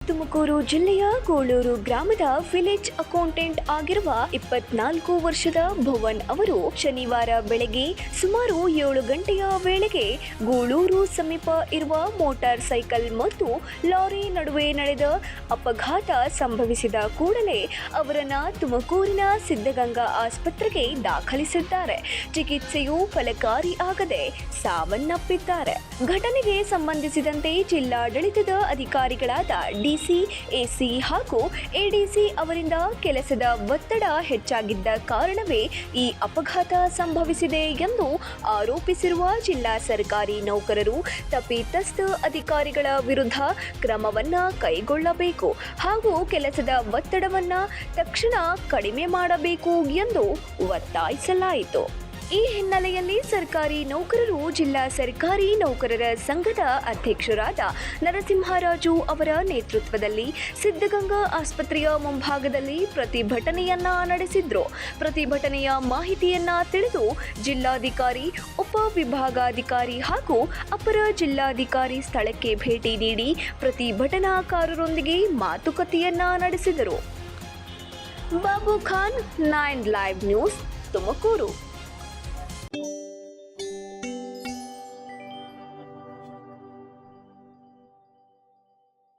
ತುಮಕೂರು ಜಿಲ್ಲೆಯ ಗೋಳೂರು ಗ್ರಾಮದ village accountant ಆಗಿರುವ 24 ವರ್ಷದ ಭುವನ್ ಅವರು ಶನಿವಾರ ಬೆಳಗ್ಗೆ ಸುಮಾರು 7 ಗಂಟೆಯ ವೇಳೆಗೆ ಗೋಳೂರು ಸಮೀಪ ಇರುವ ಮೋಟಾರ್ ಸೈಕಲ್ ಮತ್ತು ಲಾರಿ ನಡುವೆ ನಡೆದ ಅಪಘಾತ ಸಂಭವಿಸಿದ ಕೂಡಲೇ ಅವರನ್ನು ತುಮಕೂರಿನ ಸಿದ್ಧಗಂಗಾ ಆಸ್ಪತ್ರೆಗೆ ದಾಖಲಿಸಿದ್ದಾರೆ. ಚಿಕಿತ್ಸೆಯು ಫಲಕಾರಿ ಆಗದೆ ಸಾವನ್ನಪ್ಪಿದ್ದಾರೆ. ಘಟನೆಗೆ ಸಂಬಂಧಿಸಿದಂತೆ ಜಿಲ್ಲಾಡಳಿತದ ಅಧಿಕಾರಿಗಳಾದ ಡಿಸಿ, ಎಸಿ ಹಾಗೂ ಎಡಿಸಿ ಅವರಿಂದ ಕೆಲಸದ ಒತ್ತಡ ಹೆಚ್ಚಾಗಿದ್ದ ಕಾರಣವೇ ಈ ಅಪಘಾತ ಸಂಭವಿಸಿದೆ ಎಂದು ಆರೋಪಿಸಿರುವ ಜಿಲ್ಲಾ ಸರ್ಕಾರಿ ನೌಕರರು ತಪ್ಪಿತಸ್ಥ ಅಧಿಕಾರಿಗಳ ವಿರುದ್ಧ ಕ್ರಮವನ್ನ ಕೈಗೊಳ್ಳಬೇಕು ಹಾಗೂ ಕೆಲಸದ ಒತ್ತಡವನ್ನ ತಕ್ಷಣ ಕಡಿಮೆ ಮಾಡಬೇಕು ಎಂದು ಒತ್ತಾಯಿಸಲಾಯಿತು. ಈ ಹಿನ್ನೆಲೆಯಲ್ಲಿ ಸರ್ಕಾರಿ ನೌಕರರು ಜಿಲ್ಲಾ ಸರ್ಕಾರಿ ನೌಕರರ ಸಂಘದ ಅಧ್ಯಕ್ಷರಾದ ನರಸಿಂಹರಾಜು ಅವರ ನೇತೃತ್ವದಲ್ಲಿ ಸಿದ್ಧಗಂಗಾ ಆಸ್ಪತ್ರೆಯ ಮುಂಭಾಗದಲ್ಲಿ ಪ್ರತಿಭಟನೆಯನ್ನ ನಡೆಸಿದ್ರು. ಪ್ರತಿಭಟನೆಯ ಮಾಹಿತಿಯನ್ನ ತಿಳಿದು ಜಿಲ್ಲಾಧಿಕಾರಿ, ಉಪವಿಭಾಗಾಧಿಕಾರಿ ಹಾಗೂ ಅಪರ ಜಿಲ್ಲಾಧಿಕಾರಿ ಸ್ಥಳಕ್ಕೆ ಭೇಟಿ ನೀಡಿ ಪ್ರತಿಭಟನಾಕಾರರೊಂದಿಗೆ ಮಾತುಕತೆಯನ್ನ ನಡೆಸಿದರು. Babu Khan, 9 live news, Tumakuru.